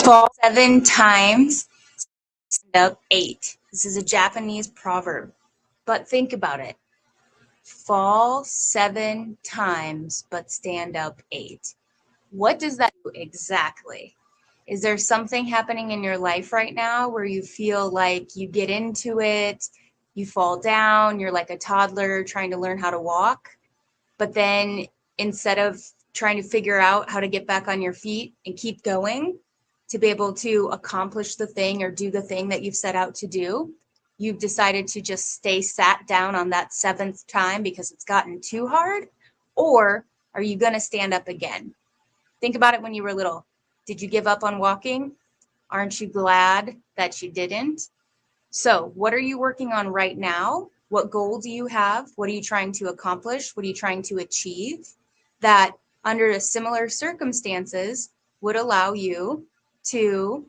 Fall 7 times, stand up 8. This is a Japanese proverb, but think about it. Fall 7 times, but stand up 8. What does that do exactly? Is there something happening in your life right now where you feel like you get into it, you fall down, you're like a toddler trying to learn how to walk, but then instead of trying to figure out how to get back on your feet and keep going to be able to accomplish the thing or do the thing that you've set out to do, you've decided to just stay sat down on that 7th time because it's gotten too hard? Or are you going to stand up again? Think about it when you were little. Did you give up on walking? Aren't you glad that you didn't? So what are you working on right now? What goal do you have? What are you trying to accomplish? What are you trying to achieve that under similar circumstances would allow you to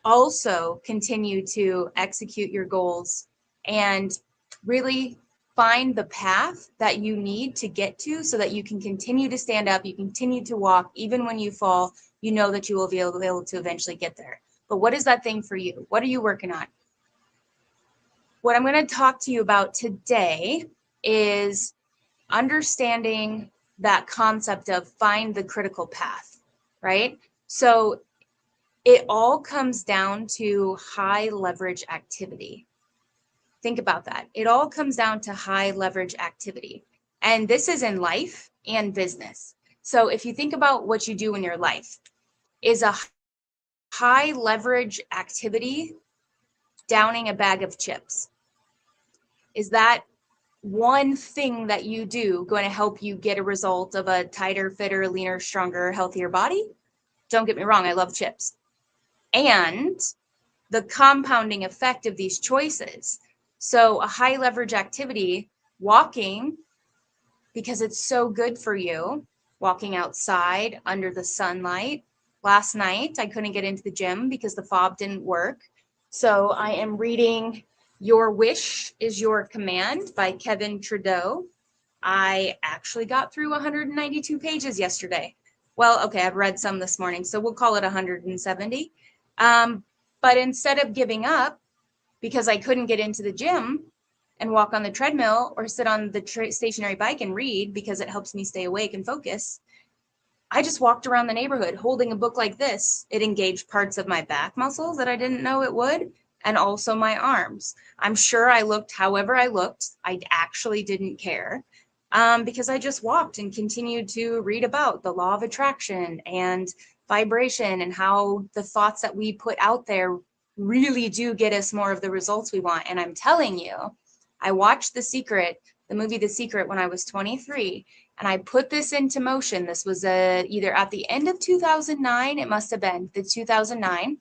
also continue to execute your goals and really find the path that you need to get to so that you can continue to stand up, you continue to walk, even when you fall, you know that you will be able to eventually get there. But what is that thing for you? What are you working on? What I'm going to talk to you about today is understanding that concept of find the critical path, right? So it all comes down to high leverage activity. Think about that. It all comes down to high leverage activity. And this is in life and business. So if you think about what you do in your life, is a high leverage activity downing a bag of chips? Is that one thing that you do going to help you get a result of a tighter, fitter, leaner, stronger, healthier body? Don't get me wrong, I love chips. And the compounding effect of these choices. So a high leverage activity, walking, because it's so good for you, walking outside under the sunlight. Last night, I couldn't get into the gym because the fob didn't work. So I am reading Your Wish is Your Command by Kevin Trudeau. I actually got through 192 pages yesterday. Well, okay, I've read some this morning, so we'll call it 170. But instead of giving up because I couldn't get into the gym and walk on the treadmill or sit on the stationary bike and read because it helps me stay awake and focus, I just walked around the neighborhood holding a book like this. It engaged parts of my back muscles that I didn't know it would, and also my arms. I'm sure I looked however I looked. I actually didn't care because I just walked and continued to read about the law of attraction and vibration and how the thoughts that we put out there really do get us more of the results we want. And I'm telling you, I watched the movie The Secret when I was 23, and I put this into motion. This was either at the end of 2009, it must have been the 2009.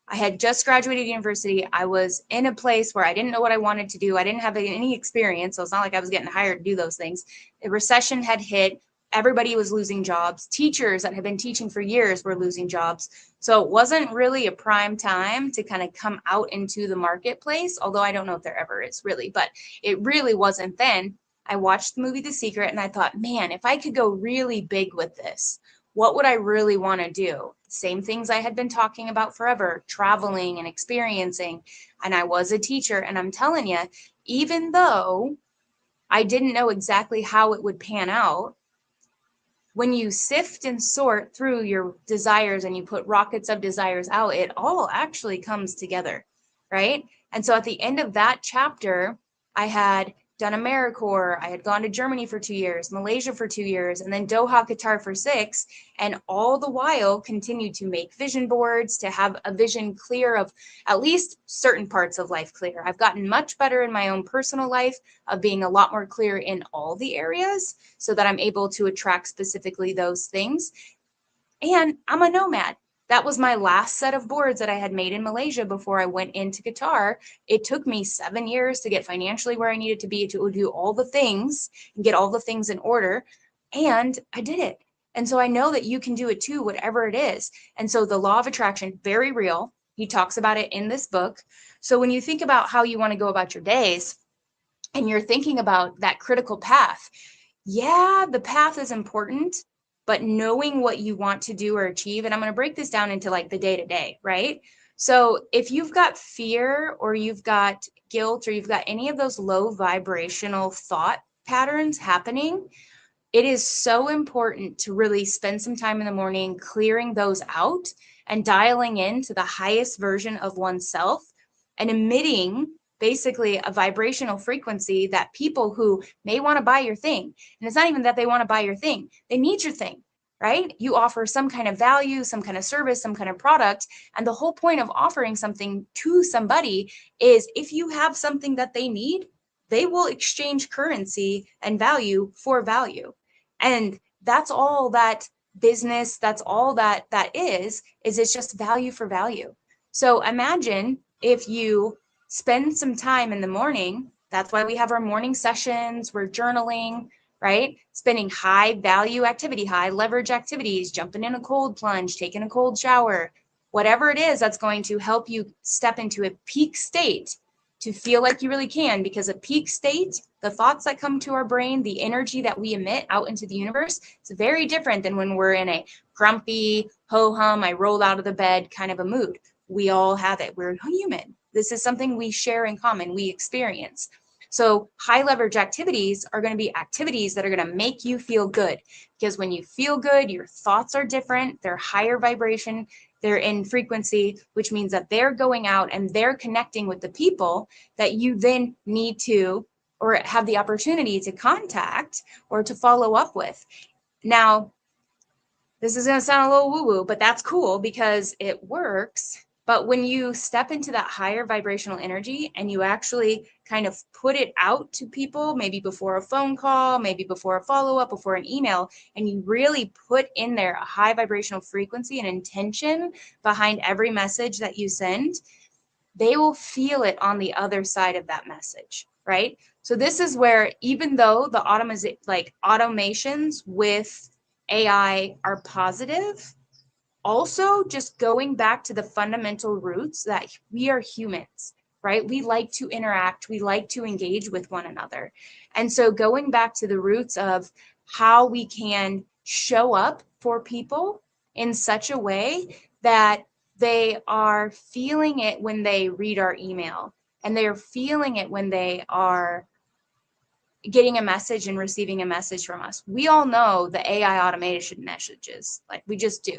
I had just graduated university. I was in a place where I didn't know what I wanted to do. I didn't have any experience, so it's not like I was getting hired to do those things. The recession had hit. Everybody was losing jobs. Teachers that had been teaching for years were losing jobs. So it wasn't really a prime time to kind of come out into the marketplace, although I don't know if there ever is really, but it really wasn't then. I watched the movie The Secret and I thought, man, if I could go really big with this, what would I really want to do? Same things I had been talking about forever, traveling and experiencing. And I was a teacher. And I'm telling you, even though I didn't know exactly how it would pan out, when you sift and sort through your desires and you put rockets of desires out, it all actually comes together, right? And so at the end of that chapter, I had done AmeriCorps, I had gone to Germany for 2 years, Malaysia for 2 years, and then Doha, Qatar for 6, and all the while continued to make vision boards, to have a vision clear of at least certain parts of life clear. I've gotten much better in my own personal life of being a lot more clear in all the areas so that I'm able to attract specifically those things. And I'm a nomad. That was my last set of boards that I had made in Malaysia before I went into Qatar. It took me 7 years to get financially where I needed to be, to do all the things and get all the things in order. And I did it. And so I know that you can do it too, whatever it is. And so the law of attraction, very real. He talks about it in this book. So when you think about how you want to go about your days, and you're thinking about that critical path, yeah, the path is important, but knowing what you want to do or achieve, and I'm going to break this down into like the day to day, right? So if you've got fear or you've got guilt or you've got any of those low vibrational thought patterns happening, it is so important to really spend some time in the morning clearing those out and dialing in to the highest version of oneself and emitting basically a vibrational frequency that people who may want to buy your thing, and it's not even that they want to buy your thing, they need your thing, right? You offer some kind of value, some kind of service, some kind of product. And the whole point of offering something to somebody is if you have something that they need, they will exchange currency and value for value. And that's all that business, that's all that it's just value for value. So imagine if you spend some time in the morning, that's why we have our morning sessions, we're journaling, right? Spending high value activity, high leverage activities, jumping in a cold plunge, taking a cold shower, whatever it is that's going to help you step into a peak state to feel like you really can, because a peak state, the thoughts that come to our brain, the energy that we emit out into the universe, it's very different than when we're in a grumpy, ho-hum, I rolled out of the bed kind of a mood. We all have it. We're human. This is something we share in common, we experience. So high leverage activities are going to be activities that are going to make you feel good, because when you feel good, your thoughts are different, they're higher vibration, they're in frequency, which means that they're going out and they're connecting with the people that you then need to or have the opportunity to contact or to follow up with. Now, this is going to sound a little woo-woo, but that's cool because it works. But when you step into that higher vibrational energy and you actually kind of put it out to people, maybe before a phone call, maybe before a follow-up, before an email, and you really put in there a high vibrational frequency and intention behind every message that you send, they will feel it on the other side of that message, right? So this is where, even though the automations with AI are positive, also just going back to the fundamental roots that we are humans, right? We like to interact, we like to engage with one another. And so going back to the roots of how we can show up for people in such a way that they are feeling it when they read our email, and they're feeling it when they are getting a message and receiving a message from us. We all know the AI automation messages, like we just do.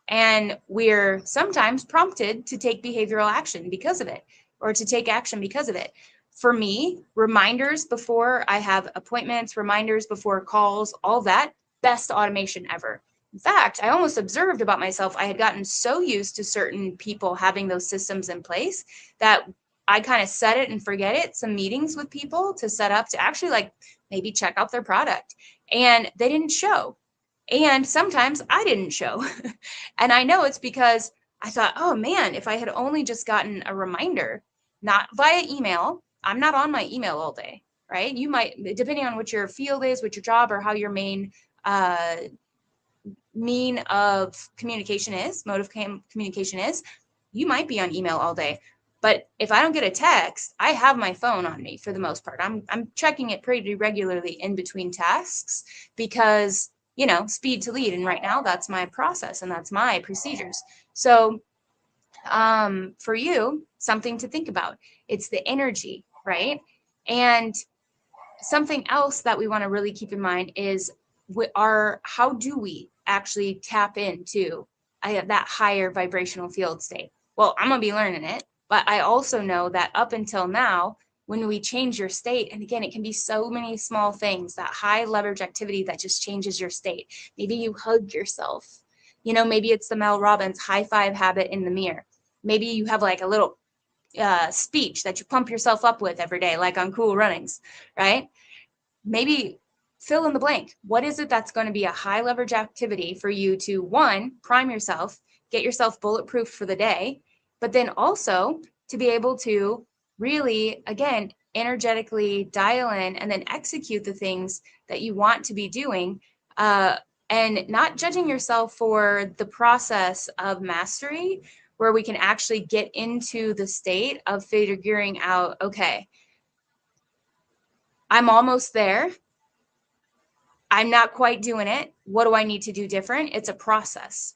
And we're sometimes prompted to take behavioral action because of it, or to take action because of it. For me, reminders before I have appointments, reminders before calls, all that, best automation ever. In fact, I almost observed about myself, I had gotten so used to certain people having those systems in place that I kind of set it and forget it, some meetings with people to set up to actually like maybe check out their product. And they didn't show. And sometimes I didn't show. And I know it's because I thought, oh man, if I had only just gotten a reminder, not via email, I'm not on my email all day, right? You might, depending on what your field is, what your job, or how your main mean of communication is, mode of communication is, you might be on email all day. But if I don't get a text, I have my phone on me for the most part. I'm checking it pretty regularly in between tasks because, you know, speed to lead. And right now that's my process and that's my procedures. So for you, something to think about. It's the energy, right? And something else that we want to really keep in mind is how do we actually tap into that higher vibrational field state? Well, I'm going to be learning it, but I also know that up until now, when we change your state, and again, it can be so many small things, that high leverage activity that just changes your state. Maybe you hug yourself. You know, maybe it's the Mel Robbins high five habit in the mirror. Maybe you have like a little speech that you pump yourself up with every day, like on Cool Runnings, right? Maybe fill in the blank. What is it that's going to be a high leverage activity for you to, one, prime yourself, get yourself bulletproof for the day, but then also to be able to really, again, energetically dial in and then execute the things that you want to be doing, and not judging yourself for the process of mastery, where we can actually get into the state of figuring out, okay, I'm almost there. I'm not quite doing it. What do I need to do different? It's a process.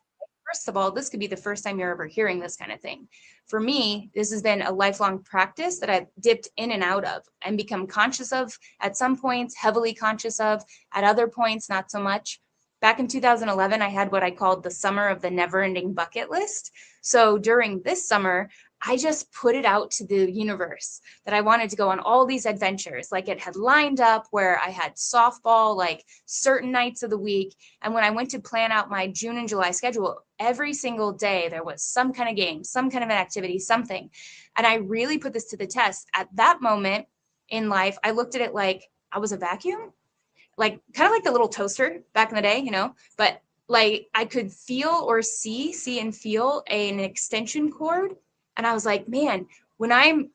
First of all, this could be the first time you're ever hearing this kind of thing. For me, this has been a lifelong practice that I've dipped in and out of and become conscious of at some points, heavily conscious of, at other points, not so much. Back in 2011, I had what I called the summer of the never ending bucket list. So during this summer, I just put it out to the universe that I wanted to go on all these adventures. Like it had lined up where I had softball, like certain nights of the week. And when I went to plan out my June and July schedule, every single day there was some kind of game, some kind of an activity, something. And I really put this to the test. At that moment in life, I looked at it like I was a vacuum, like kind of like the little toaster back in the day, but like I could feel or see and feel an extension cord. And I was like, man, when I'm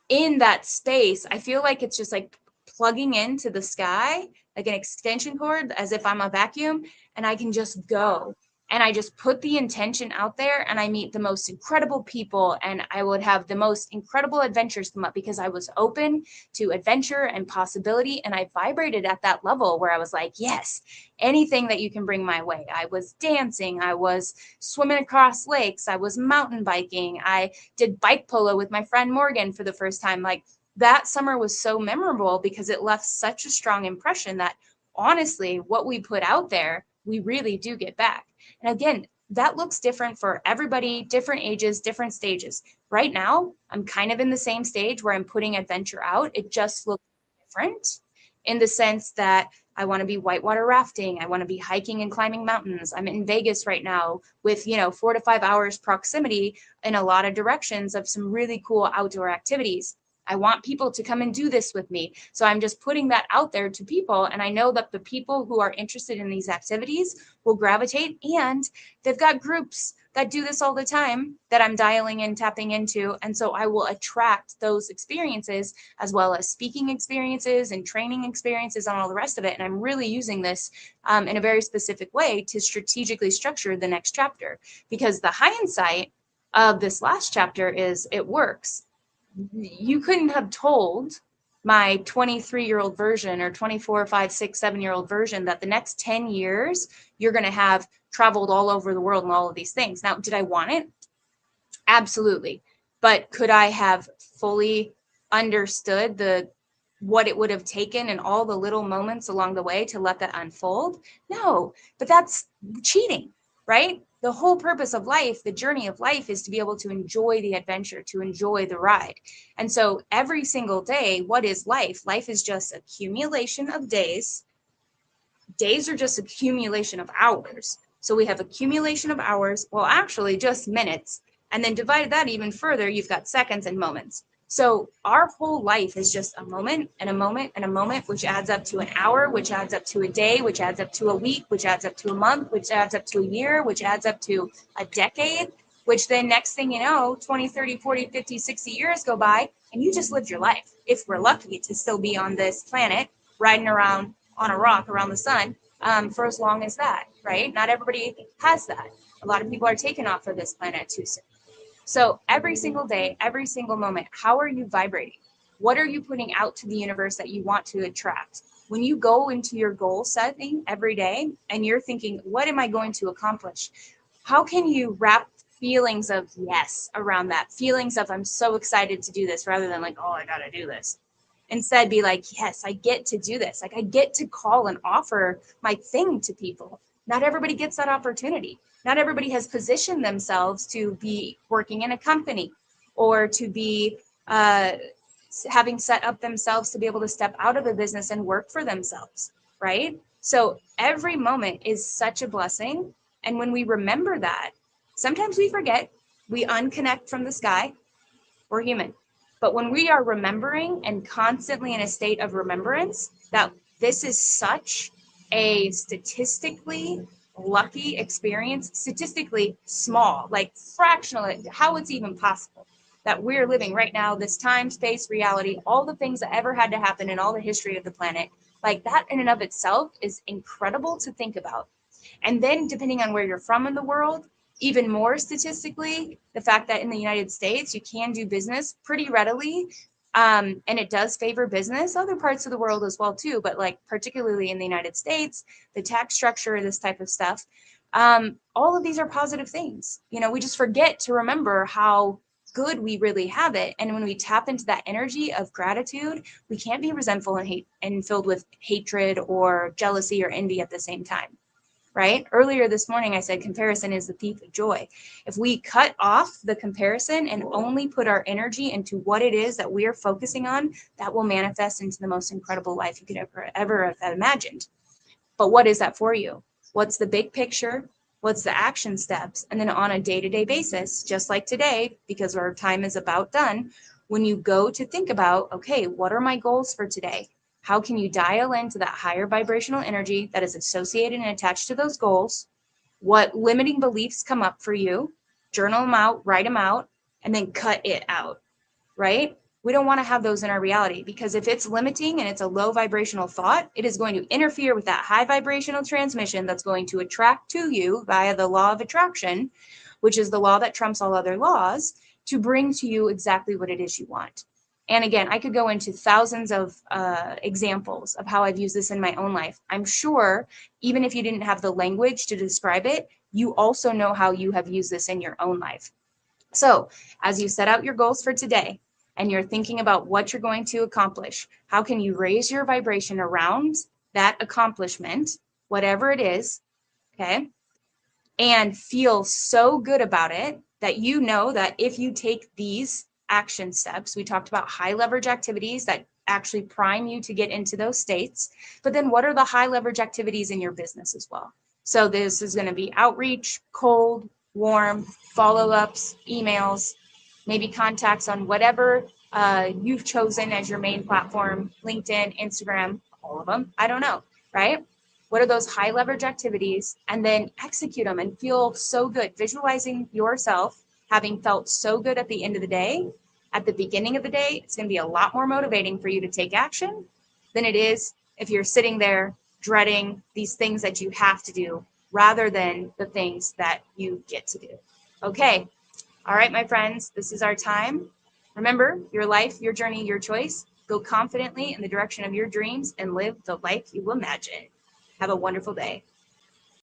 in that space, I feel like it's just like plugging into the sky, like an extension cord, as if I'm a vacuum, and I can just go. And I just put the intention out there and I meet the most incredible people and I would have the most incredible adventures come up because I was open to adventure and possibility. And I vibrated at that level where I was like, yes, anything that you can bring my way. I was dancing, I was swimming across lakes, I was mountain biking, I did bike polo with my friend Morgan for the first time. Like that summer was so memorable because it left such a strong impression that honestly, what we put out there, we really do get back. And again, that looks different for everybody, different ages, different stages. Right now, I'm kind of in the same stage where I'm putting adventure out. It just looks different in the sense that I want to be whitewater rafting. I want to be hiking and climbing mountains. I'm in Vegas right now with, 4 to 5 hours proximity in a lot of directions of some really cool outdoor activities. I want people to come and do this with me. So I'm just putting that out there to people. And I know that the people who are interested in these activities will gravitate. And they've got groups that do this all the time that I'm dialing in, tapping into. And so I will attract those experiences as well as speaking experiences and training experiences and all the rest of it. And I'm really using this in a very specific way to strategically structure the next chapter, because the hindsight of this last chapter is it works. You couldn't have told my 23-year-old version or 24, 5, 6, 7-year-old version that the next 10 years you're going to have traveled all over the world and all of these things. Now, did I want it? Absolutely. But could I have fully understood what it would have taken and all the little moments along the way to let that unfold? No, but that's cheating, right? The whole purpose of life, the journey of life, is to be able to enjoy the adventure, to enjoy the ride. And so every single day, what is life? Life is just accumulation of days. Days are just accumulation of hours. So we have accumulation of hours, well, actually just minutes. And then divide that even further, you've got seconds and moments. So our whole life is just a moment and a moment and a moment, which adds up to an hour, which adds up to a day, which adds up to a week, which adds up to a month, which adds up to a year, which adds up to a decade, which then next thing you know, 20, 30, 40, 50, 60 years go by, and you just lived your life. If we're lucky to still be on this planet, riding around on a rock around the sun for as long as that, right? Not everybody has that. A lot of people are taken off of this planet too soon. So every single day, every single moment, how are you vibrating? What are you putting out to the universe that you want to attract? When you go into your goal setting every day and you're thinking, what am I going to accomplish? How can you wrap feelings of yes around that? Feelings of I'm so excited to do this rather than like, oh, I got to do this. Instead, be like, yes, I get to do this. Like I get to call and offer my thing to people. Not everybody gets that opportunity. Not everybody has positioned themselves to be working in a company or to be having set up themselves to be able to step out of a business and work for themselves, right? So every moment is such a blessing. And when we remember that, sometimes we forget, we unconnect from the sky. We're human. But when we are remembering and constantly in a state of remembrance that this is such a statistically lucky experience, statistically small, like fractional, how it's even possible that we're living right now, this time, space, reality, all the things that ever had to happen in all the history of the planet, like that in and of itself is incredible to think about. And then depending on where you're from in the world, even more statistically, the fact that in the United States, you can do business pretty readily And it does favor business, other parts of the world as well too, but like particularly in the United States, the tax structure, this type of stuff. All of these are positive things. You know, we just forget to remember how good we really have it. And when we tap into that energy of gratitude, we can't be resentful and hate and filled with hatred or jealousy or envy at the same time. Right? Earlier this morning, I said comparison is the thief of joy. If we cut off the comparison and only put our energy into what it is that we are focusing on, that will manifest into the most incredible life you could ever have imagined. But what is that for you? What's the big picture? What's the action steps? And then on a day-to-day basis, just like today, because our time is about done, when you go to think about, okay, what are my goals for today? How can you dial into that higher vibrational energy that is associated and attached to those goals? What limiting beliefs come up for you? Journal them out, write them out, and then cut it out, right? We don't want to have those in our reality, because if it's limiting and it's a low vibrational thought, it is going to interfere with that high vibrational transmission that's going to attract to you via the law of attraction, which is the law that trumps all other laws, to bring to you exactly what it is you want. And again, I could go into thousands of examples of how I've used this in my own life. I'm sure even if you didn't have the language to describe it, you also know how you have used this in your own life. So as you set out your goals for today and you're thinking about what you're going to accomplish, how can you raise your vibration around that accomplishment, whatever it is, okay, and feel so good about it that you know that if you take these action steps, we talked about high leverage activities that actually prime you to get into those states, but then what are the high leverage activities in your business as well? So this is going to be outreach, cold, warm, follow-ups, emails, maybe contacts on whatever you've chosen as your main platform, LinkedIn, Instagram, all of them, I don't know, right? What are those high leverage activities? And then execute them and feel so good, visualizing yourself having felt so good at the end of the day. At the beginning of the day, it's going to be a lot more motivating for you to take action than it is if you're sitting there dreading these things that you have to do rather than the things that you get to do. Okay. All right, my friends, this is our time. Remember, your life, your journey, your choice. Go confidently in the direction of your dreams and live the life you imagine. Have a wonderful day.